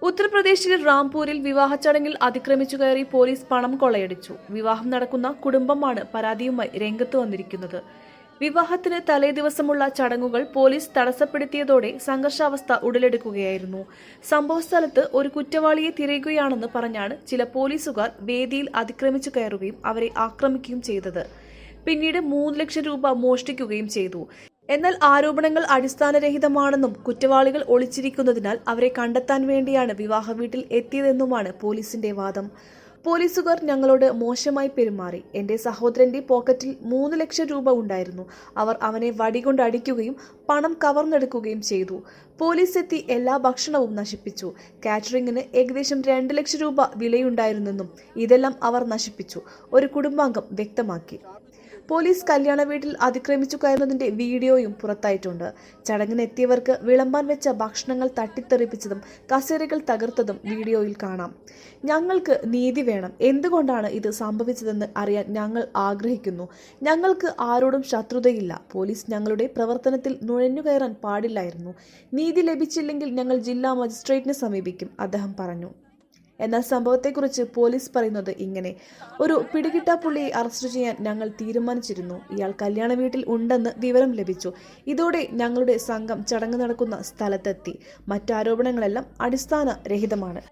ഉത്തർപ്രദേശിലെ റാംപൂരിൽ വിവാഹ ചടങ്ങിൽ അതിക്രമിച്ചു കയറി പോലീസ് പണം കൊള്ളയടിച്ചു. വിവാഹം നടക്കുന്ന കുടുംബമാണ് പരാതിയുമായി രംഗത്ത് വന്നിരിക്കുന്നത്. വിവാഹത്തിന് തലേദിവസമുള്ള ചടങ്ങുകൾ പോലീസ് തടസ്സപ്പെടുത്തിയതോടെ സംഘർഷാവസ്ഥ ഉടലെടുക്കുകയായിരുന്നു. സംഭവസ്ഥലത്ത് ഒരു കുറ്റവാളിയെ തിരയുകയാണെന്ന് പറഞ്ഞാണ് ചില പോലീസുകാർ വേദിയിൽ അതിക്രമിച്ചു കയറുകയും അവരെ ആക്രമിക്കുകയും ചെയ്തത്. പിന്നീട് 3 ലക്ഷം രൂപ മോഷ്ടിക്കുകയും ചെയ്തു. എന്നാൽ ആരോപണങ്ങൾ അടിസ്ഥാനരഹിതമാണെന്നും കുറ്റവാളികൾ ഒളിച്ചിരിക്കുന്നതിനാൽ അവരെ കണ്ടെത്താൻ വേണ്ടിയാണ് വിവാഹ വീട്ടിൽ എത്തിയതെന്നുമാണ് പോലീസിന്റെ വാദം. പോലീസുകാർ ഞങ്ങളോട് മോശമായി പെരുമാറി. എന്റെ സഹോദരന്റെ പോക്കറ്റിൽ 3 ലക്ഷം രൂപ ഉണ്ടായിരുന്നു. അവർ അവനെ വടികൊണ്ട് അടിക്കുകയും പണം കവർന്നെടുക്കുകയും ചെയ്തു. പോലീസ് എത്തി എല്ലാ ഭക്ഷണവും നശിപ്പിച്ചു. കാറ്ററിംഗിന് ഏകദേശം 2 ലക്ഷം രൂപ വിലയുണ്ടായിരുന്നെന്നും ഇതെല്ലാം അവർ നശിപ്പിച്ചു, ഒരു കുടുംബാംഗം വ്യക്തമാക്കി. പോലീസ് കല്യാണ വീട്ടിൽ അതിക്രമിച്ചു കയറുന്നതിന്റെ വീഡിയോയും പുറത്തായിട്ടുണ്ട്. ചടങ്ങിനെത്തിയവർക്ക് വിളമ്പാൻ വെച്ച ഭക്ഷണങ്ങൾ തട്ടിത്തെറിപ്പിച്ചതും കസേരകൾ തകർത്തതും വീഡിയോയിൽ കാണാം. ഞങ്ങൾക്ക് നീതി വേണം. എന്തുകൊണ്ടാണ് ഇത് സംഭവിച്ചതെന്ന് അറിയാൻ ഞങ്ങൾ ആഗ്രഹിക്കുന്നു. ഞങ്ങൾക്ക് ആരോടും ശത്രുതയില്ല. പോലീസ് ഞങ്ങളുടെ പ്രവർത്തനത്തിൽ നുഴഞ്ഞുകയറാൻ പാടില്ലായിരുന്നു. നീതി ലഭിച്ചില്ലെങ്കിൽ ഞങ്ങൾ ജില്ലാ മജിസ്ട്രേറ്റിനെ സമീപിക്കും, അദ്ദേഹം പറഞ്ഞു. എന്നാൽ സംഭവത്തെക്കുറിച്ച് പോലീസ് പറയുന്നത് ഇങ്ങനെ: ഒരു പിടികിട്ടാപ്പുള്ളിയെ അറസ്റ്റ് ചെയ്യാൻ ഞങ്ങൾ തീരുമാനിച്ചിരുന്നു. ഇയാൾ കല്യാണ വീട്ടിൽ ഉണ്ടെന്ന് വിവരം ലഭിച്ചു. ഇതോടെ ഞങ്ങളുടെ സംഘം ചടങ്ങ് നടക്കുന്ന സ്ഥലത്തെത്തി. മറ്റാരോപണങ്ങളെല്ലാം അടിസ്ഥാനരഹിതമാണ്.